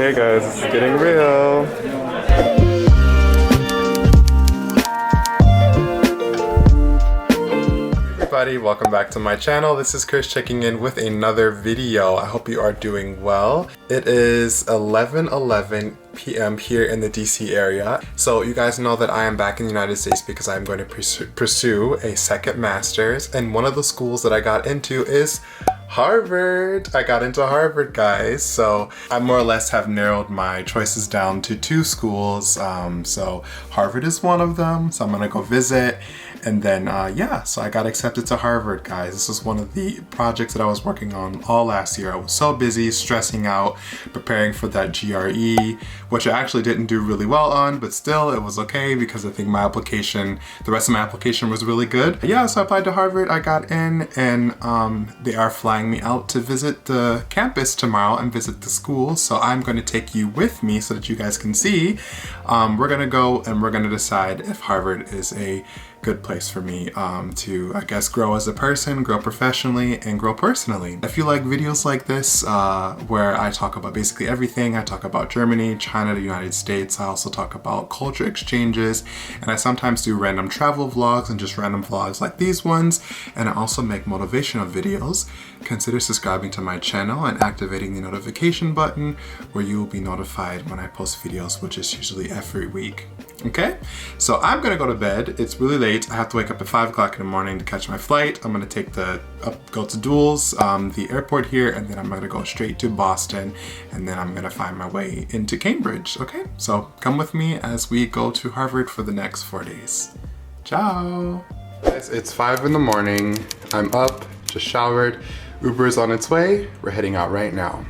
Okay guys, it's getting real. Everybody, welcome back to my channel. This is Chris checking in with another video. I hope you are doing well. It is 11:11 p.m. here in the DC area. So you guys know that I am back in the United States because I'm going to pursue a second master's, and one of the schools that I got into is Harvard. I got into Harvard, guys. So I more or less have narrowed my choices down to two schools. So Harvard is one of them. So I'm gonna go visit. And then, yeah, so I got accepted to Harvard, guys. This was one of the projects that I was working on all last year. I was so busy, stressing out, preparing for that GRE, which I actually didn't do really well on, but still it was okay because I think my application, the rest of my application was really good. Yeah, so I applied to Harvard, I got in, and they are flying me out to visit the campus tomorrow and visit the school. So I'm going to take you with me so that you guys can see. We're gonna go and we're gonna decide if Harvard is a good place for me to, I guess, grow as a person, grow professionally, and grow personally. If you like videos like this, where I talk about basically everything, I talk about Germany, China, the United States, I also talk about culture exchanges, and I sometimes do random travel vlogs and just random vlogs like these ones, and I also make motivational videos. Consider subscribing to my channel and activating the notification button where you will be notified when I post videos, which is usually every week. Okay, so I'm gonna go to bed. It's really late. I have to wake up at 5 o'clock in the morning to catch my flight. I'm gonna take go to Duels, the airport here, and then I'm gonna go straight to Boston, and then I'm gonna find my way into Cambridge. Okay, so come with me as we go to Harvard for the next 4 days. Ciao. Guys, it's 5 in the morning. I'm up, just showered. Uber is on its way. We're heading out right now.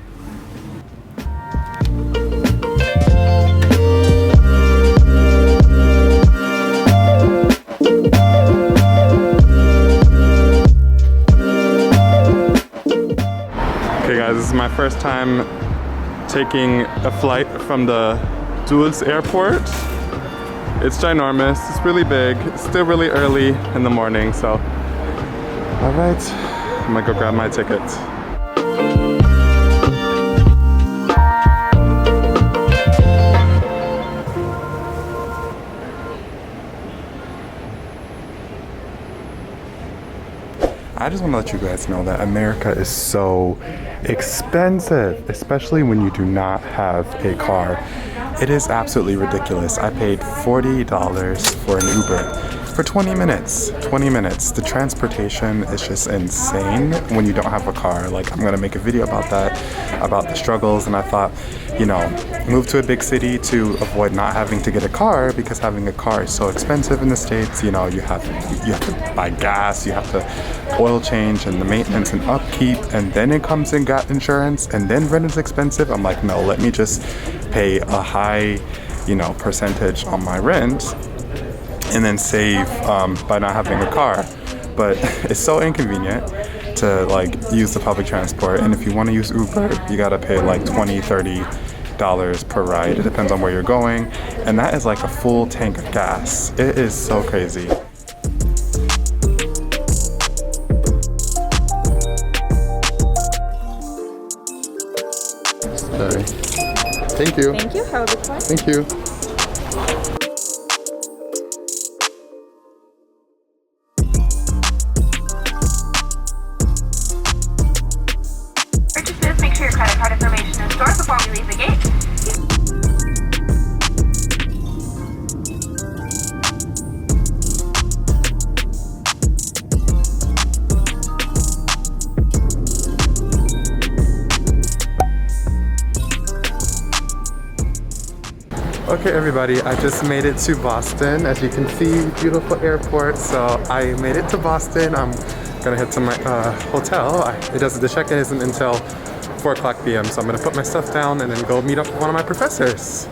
Okay guys, this is my first time taking a flight from the Duels airport. It's ginormous, it's really big, it's still really early in the morning, so all right, I'm gonna go grab my ticket. I just want to let you guys know that America is so expensive, especially when you do not have a car. It is absolutely ridiculous. I paid $40 for an Uber for 20 minutes. 20 minutes. The transportation is just insane when you don't have a car. Like, I'm gonna make a video about that, about the struggles, and I thought, you know, move to a big city to avoid not having to get a car, because having a car is so expensive in the States. You know, you have to buy gas, you have to oil change and the maintenance and upkeep, and then it comes in got insurance, and then rent is expensive. I'm like, no, let me just pay a high, you know, percentage on my rent and then save by not having a car. But it's so inconvenient to like use the public transport, and if you want to use Uber, you gotta pay like $20-30 per ride. It depends on where you're going, and that is like a full tank of gas. It is so crazy. Sorry. Thank you. Thank you. Have a good one. Thank you. Purchases, make sure your credit card information is stored before we leave the gate. Okay everybody, I just made it to Boston. As you can see, beautiful airport. So I made it to Boston. I'm gonna head to my hotel. The check-in isn't until 4 o'clock p.m. So I'm gonna put my stuff down and then go meet up with one of my professors.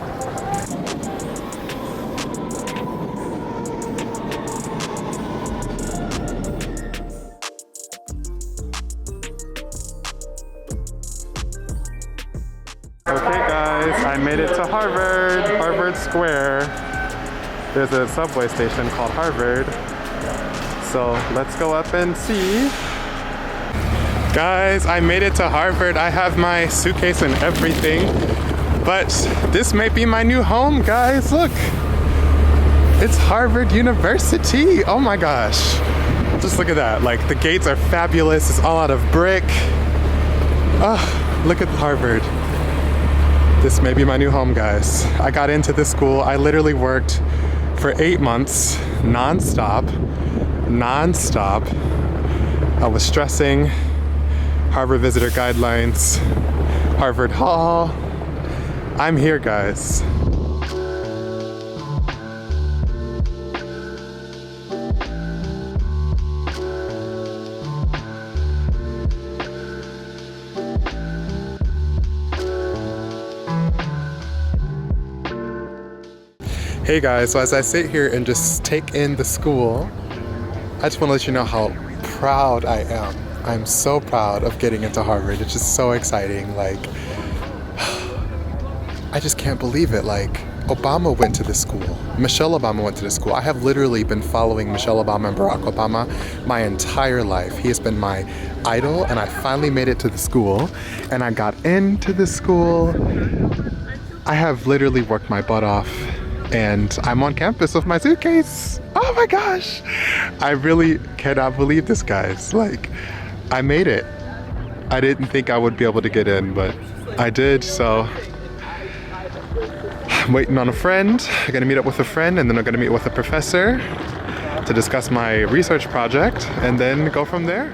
Okay guys, I made it to Harvard Square. There's a subway station called Harvard. So let's go up and see. Guys, I made it to Harvard. I have my suitcase and everything, But this may be my new home, guys. Look, it's Harvard University. Oh my gosh. Just look at that. Like, the gates are fabulous. It's all out of brick. Oh, look at Harvard. This may be my new home, guys. I got into this school. I literally worked for 8 months, non-stop. I was stressing, Harvard visitor guidelines, Harvard Hall. I'm here, guys. Hey guys, so as I sit here and just take in the school, I just want to let you know how proud I am. I'm so proud of getting into Harvard. It's just so exciting. Like, I just can't believe it. Like, Obama went to this school. Michelle Obama went to this school. I have literally been following Michelle Obama and Barack Obama my entire life. He has been my idol, and I finally made it to the school. And I got into the school. I have literally worked my butt off. And I'm on campus with my suitcase. Oh my gosh. I really cannot believe this, guys. Like, I made it. I didn't think I would be able to get in, but I did, so. I'm waiting on a friend. I'm gonna meet up with a friend, and then I'm gonna meet with a professor to discuss my research project, and then go from there.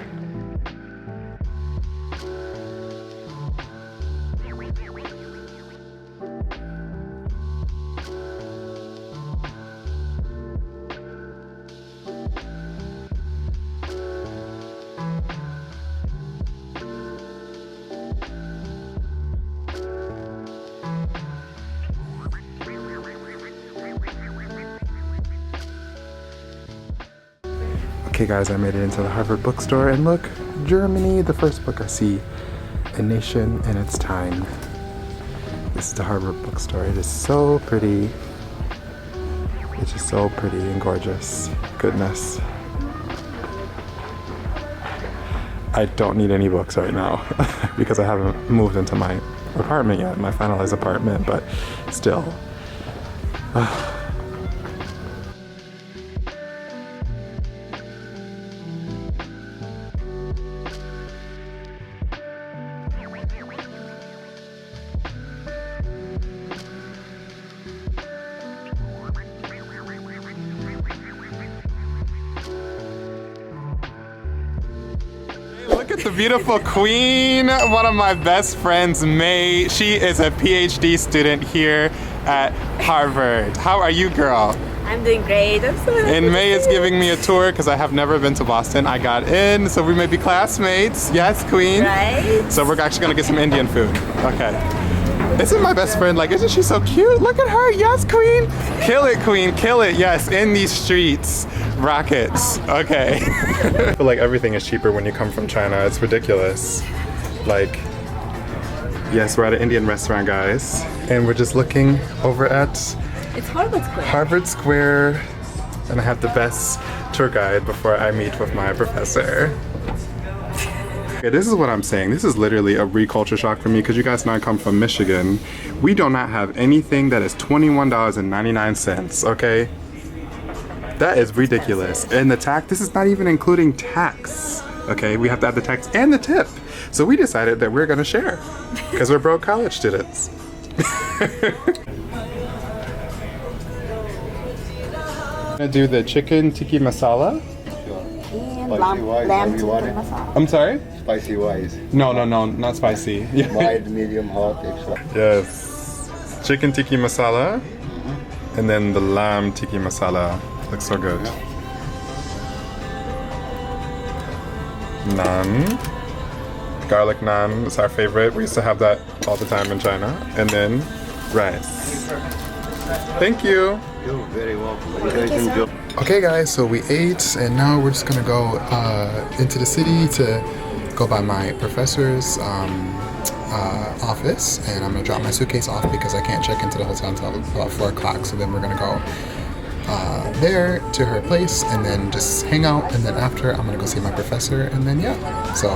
Okay guys, I made it into the Harvard Bookstore, and look, Germany, the first book I see, A Nation in Its Time. This is the Harvard Bookstore. It is so pretty. It's just so pretty and gorgeous. Goodness. I don't need any books right now because I haven't moved into my apartment yet, my finalized apartment, but still. Look at the beautiful queen, one of my best friends, May. She is a PhD student here at Harvard. How are you, girl? I'm doing great. I'm so happy. And May is giving me a tour because I have never been to Boston. I got in, so we may be classmates. Yes, queen. Right? So we're actually gonna get some Indian food. Okay. Isn't my best friend, like, isn't she so cute? Look at her. Yes, queen. Kill it, queen. Kill it. Yes, in these streets. Rockets. Okay. I feel like everything is cheaper when you come from China. It's ridiculous. Like, yes, we're at an Indian restaurant, guys. And we're just looking over at It's Harvard Square. Harvard Square. And I have the best tour guide before I meet with my professor. Okay, this is what I'm saying. This is literally a reculture shock for me because you guys know I come from Michigan. We do not have anything that is $21.99, okay? That is ridiculous. And the tax, this is not even including tax, okay? We have to add the tax and the tip. So we decided that we're gonna share because we're broke college students. I'm gonna do the chicken tikka masala. And Lamb tikka masala. I'm sorry? Spicy wise. No, not spicy. Mild, medium, hot, extra. Yes. Chicken tikka masala. And then the lamb tikka masala. Looks so good. Naan. Garlic naan is our favorite. We used to have that all the time in China. And then rice. Thank you. You're very welcome. You guys enjoy. Okay guys, so we ate and now we're just gonna go into the city to go by my professor's office, and I'm gonna drop my suitcase off because I can't check into the hotel until about 4 o'clock. So then we're gonna go there to her place and then just hang out, and then after I'm gonna go see my professor, and then yeah. So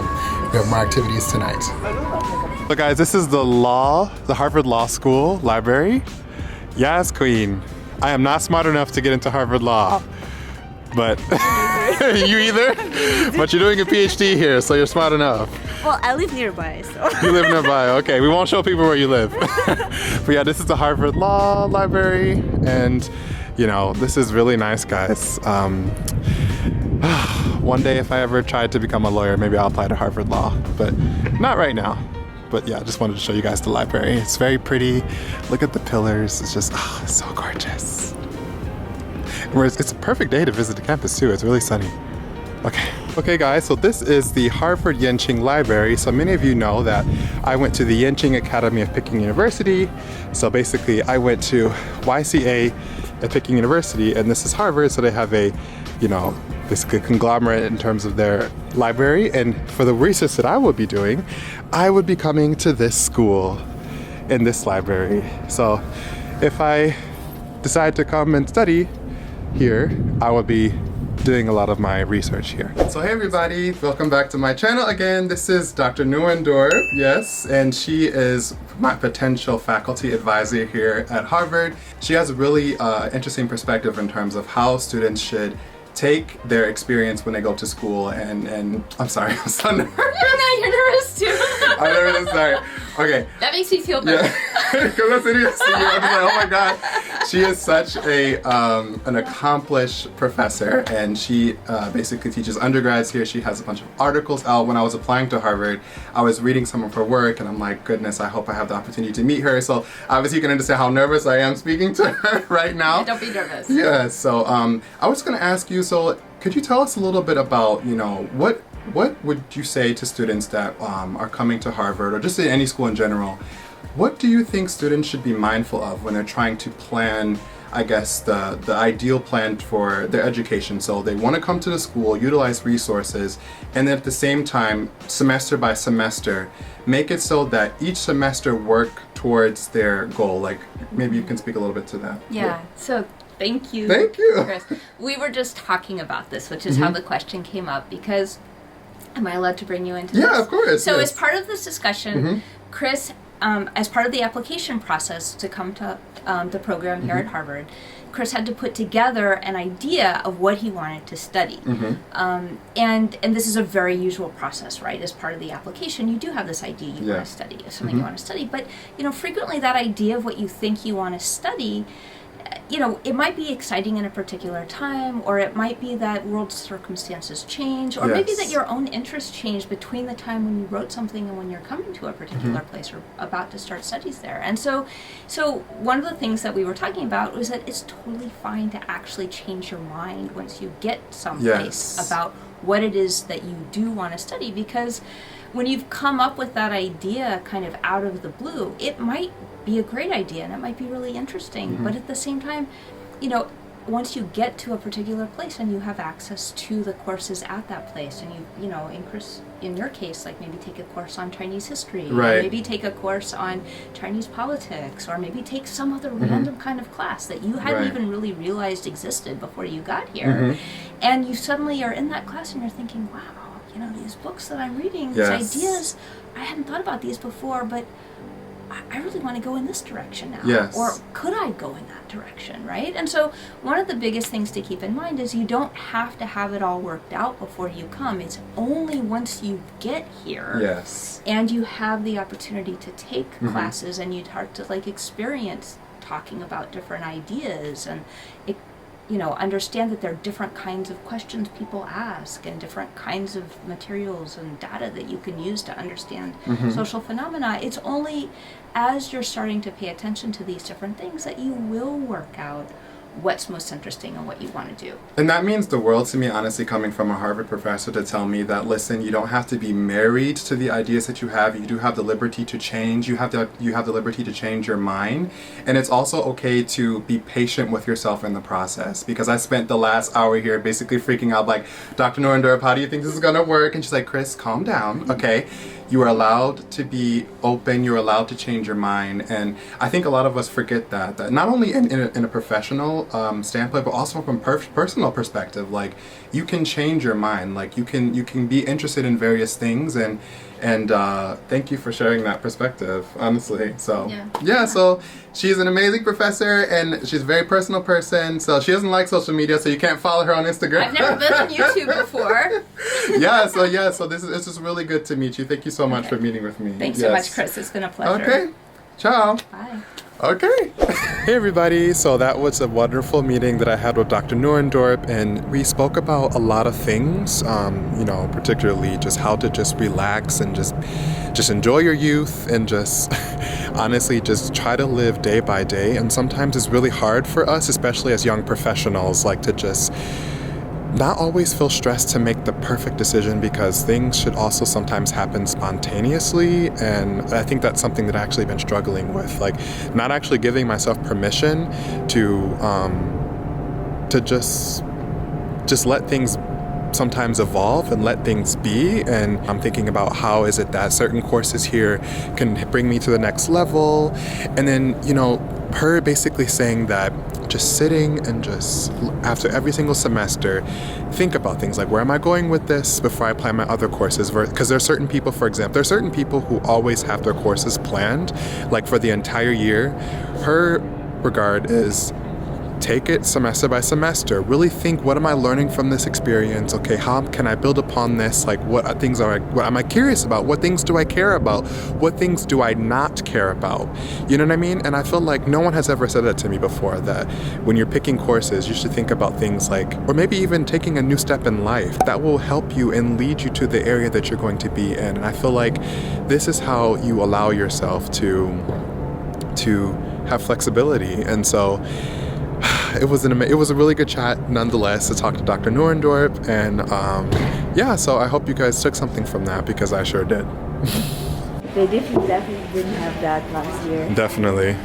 we have more activities tonight. So guys, this is the Harvard Law School library. Yes, queen. I am not smart enough to get into Harvard Law. But you either? But you're doing a PhD here, so you're smart enough. Well, I live nearby, so. You live nearby, okay. We won't show people where you live. But yeah, this is the Harvard Law Library, and you know, this is really nice, guys. One day if I ever tried to become a lawyer, maybe I'll apply to Harvard Law, but not right now. But yeah, I just wanted to show you guys the library. It's very pretty. Look at the pillars. It's just, it's so gorgeous. It's a perfect day to visit the campus too. It's really sunny. Okay guys, so this is the Harvard Yenching Library. So many of you know that I went to the Yenching Academy of Peking University. So basically I went to YCA at Peking University, and this is Harvard, so they have a, you know, basically a conglomerate in terms of their library. And for the research that I would be doing, I would be coming to this school in this library. So if I decide to come and study here, I would be doing a lot of my research here. So hey everybody, welcome back to my channel again. This is Dr. Newandor, yes, and she is my potential faculty advisor here at Harvard. She has a really interesting perspective in terms of how students should take their experience when they go to school, and I'm sorry, I'm so nervous. No, you're nervous too. I'm nervous, sorry. Okay. That makes me feel better. Yeah, because I'm sitting here seeing you, I'm just like, oh my god. She is such an accomplished professor, and she basically teaches undergrads here. She has a bunch of articles out. When I was applying to Harvard, I was reading some of her work, and I'm like, goodness, I hope I have the opportunity to meet her. So obviously you can understand how nervous I am speaking to her right now. Don't be nervous. Yeah, so I was gonna ask you, so could you tell us a little bit about, you know, what would you say to students that are coming to Harvard, or just in any school in general? What do you think students should be mindful of when they're trying to plan, I guess, the ideal plan for their education? So they want to come to the school, utilize resources, and then at the same time, semester by semester, make it so that each semester work towards their goal. Like, maybe you can speak a little bit to that. Yeah, so thank you. Thank you. Chris. We were just talking about this, which is how the question came up, because, am I allowed to bring you into this? Yeah, of course. So yes. as part of this discussion, Chris, as part of the application process to come to the program here at Harvard, Chris had to put together an idea of what he wanted to study. And this is a very usual process, right? As part of the application, you do have this idea you want to study, of something you want to study. But, you know, frequently that idea of what you think you want to study, you know, it might be exciting in a particular time, or it might be that world circumstances change, or maybe that your own interests change between the time when you wrote something and when you're coming to a particular place or about to start studies there. And so one of the things that we were talking about was that it's totally fine to actually change your mind once you get someplace about what it is that you do want to study, because when you've come up with that idea kind of out of the blue, it might be a great idea and it might be really interesting, but at the same time, you know, once you get to a particular place and you have access to the courses at that place, and you know, in your case, like maybe take a course on Chinese history, or maybe take a course on Chinese politics, or maybe take some other random kind of class that you hadn't even really realized existed before you got here, and you suddenly are in that class and you're thinking, wow, you know, these books that I'm reading, these ideas, I hadn't thought about these before, but I really want to go in this direction now. Or could I go in that direction, right? And so one of the biggest things to keep in mind is you don't have to have it all worked out before you come. It's only once you get here and you have the opportunity to take classes and you start to like experience talking about different ideas and you know, understand that there are different kinds of questions people ask and different kinds of materials and data that you can use to understand social phenomena. It's only as you're starting to pay attention to these different things that you will work out what's most interesting and what you want to do. And that means the world to me, honestly, coming from a Harvard professor to tell me that, listen, you don't have to be married to the ideas that you have. You do have the liberty to change. You have the liberty to change your mind. And it's also okay to be patient with yourself in the process, because I spent the last hour here basically freaking out like, Dr. Newandor, how do you think this is going to work? And she's like, Chris, calm down, okay? You are allowed to be open. You're allowed to change your mind. And I think a lot of us forget that not only in a professional standpoint, but also from a personal perspective. Like, you can change your mind. Like, you can be interested in various things, and And thank you for sharing that perspective, honestly. So Yeah. So she's an amazing professor, and she's a very personal person. So she doesn't like social media, so you can't follow her on Instagram. I've never been on YouTube before. So this is really good to meet you. Thank you so much for meeting with me. Thanks so much, Chris. It's been a pleasure. Okay. Ciao. Bye. Okay. Hey everybody, so that was a wonderful meeting that I had with Dr. Newandor, and we spoke about a lot of things, you know, particularly just how to just relax and just enjoy your youth and just honestly just try to live day by day. And sometimes it's really hard for us, especially as young professionals, like to just not always feel stressed to make the perfect decision, because things should also sometimes happen spontaneously. And I think that's something that I've actually been struggling with, like not actually giving myself permission to just let things sometimes evolve and let things be. And I'm thinking about how is it that certain courses here can bring me to the next level. And then, you know, her basically saying that just sitting and just after every single semester think about things like, where am I going with this before I plan my other courses? Because there are certain people, for example, there are certain people who always have their courses planned like for the entire year. Her regard is take it semester by semester. Really think, what am I learning from this experience? Okay, how can I build upon this? Like, what am I curious about? What things do I care about? What things do I not care about? You know what I mean? And I feel like no one has ever said that to me before, that when you're picking courses, you should think about things like, or maybe even taking a new step in life that will help you and lead you to the area that you're going to be in. And I feel like this is how you allow yourself to have flexibility. And so it was a really good chat nonetheless to talk to Dr. Newandor, and so I hope you guys took something from that, because I sure did. They definitely didn't have that last year. Definitely.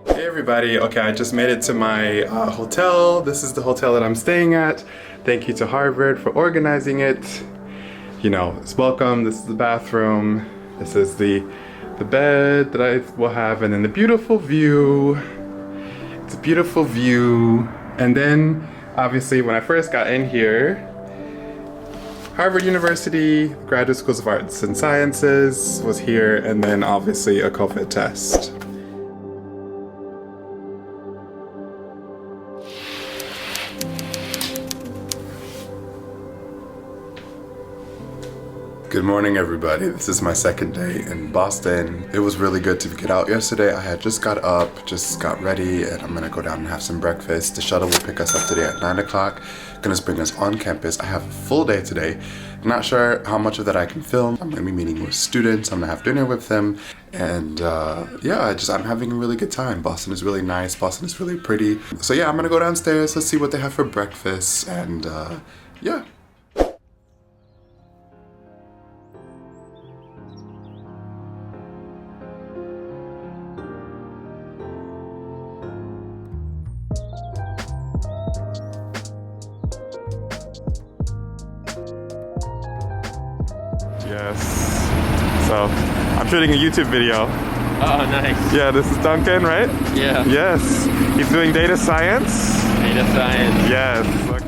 Hey everybody, okay, I just made it to my hotel. This is the hotel that I'm staying at. Thank you to Harvard for organizing it. You know, it's welcome. This is the bathroom. This is the bed that I will have, and then the beautiful view. It's a beautiful view. And then, obviously, when I first got in here, Harvard University, Graduate Schools of Arts and Sciences was here, and then obviously a COVID test. Good morning, everybody. This is my second day in Boston. It was really good to get out yesterday. I had just got up, just got ready, and I'm gonna go down and have some breakfast. The shuttle will pick us up today at 9 o'clock. Gonna bring us on campus. I have a full day today. I'm not sure how much of that I can film. I'm gonna be meeting with students. I'm gonna have dinner with them. And I'm having a really good time. Boston is really nice. Boston is really pretty. So yeah, I'm gonna go downstairs. Let's see what they have for breakfast. And yeah. Yes. So, I'm shooting a YouTube video. Oh, nice. Yeah, this is Duncan, right? Yeah. Yes. He's doing data science. Data science. Yes. Okay.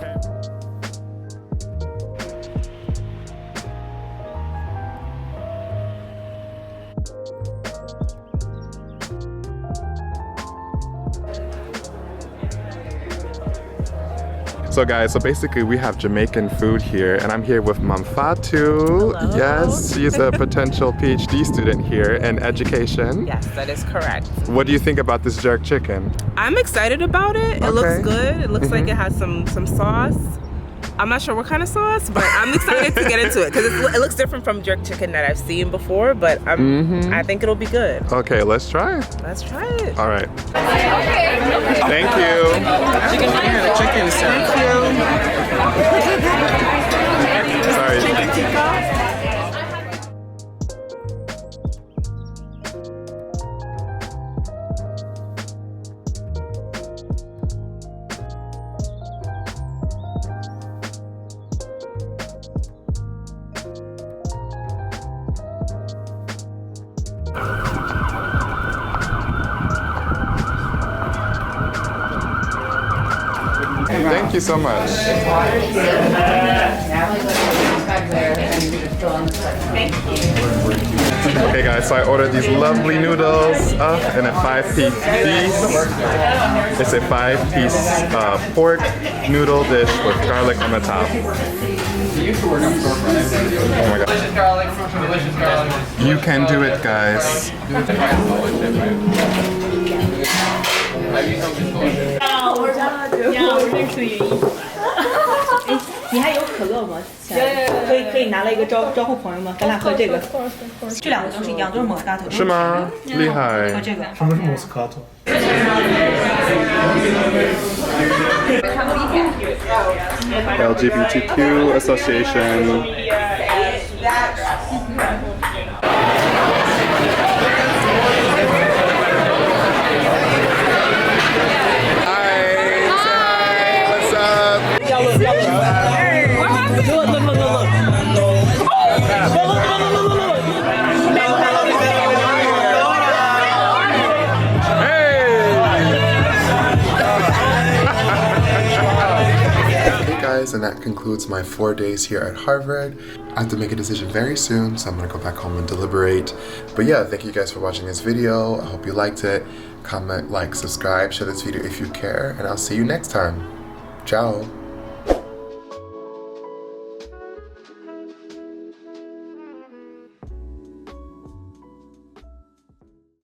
So guys, so basically we have Jamaican food here, and I'm here with Mam Fatou. Hello. Yes, she's a potential PhD student here in education. Yes, that is correct. What do you think about this jerk chicken? I'm excited about it. It looks good. It looks like it has some sauce. I'm not sure what kind of sauce, but I'm excited to get into it because it looks different from jerk chicken that I've seen before, but I think it'll be good. Okay, let's try. Let's try it. All right. Thank you. Chicken, thank you. Sorry. Chicken tikka. Thank you so much. Okay guys, so I ordered these lovely noodles in a 5-piece piece. It's a 5-piece pork noodle dish with garlic on the top. Oh my god. You can do it, guys. 你还有可乐吗？可以拿了一个招呼朋友吗？咱俩喝这个。这两个都是一样，都是 Moscato。是吗？厉害。喝这个。什么是 Moscato？ LGBTQ Association. And that concludes my 4 days here at Harvard. I have to make a decision very soon, so I'm gonna go back home and deliberate. But yeah, thank you guys for watching this video. I hope you liked it. Comment, like, subscribe, share this video if you care, and I'll see you next time. Ciao.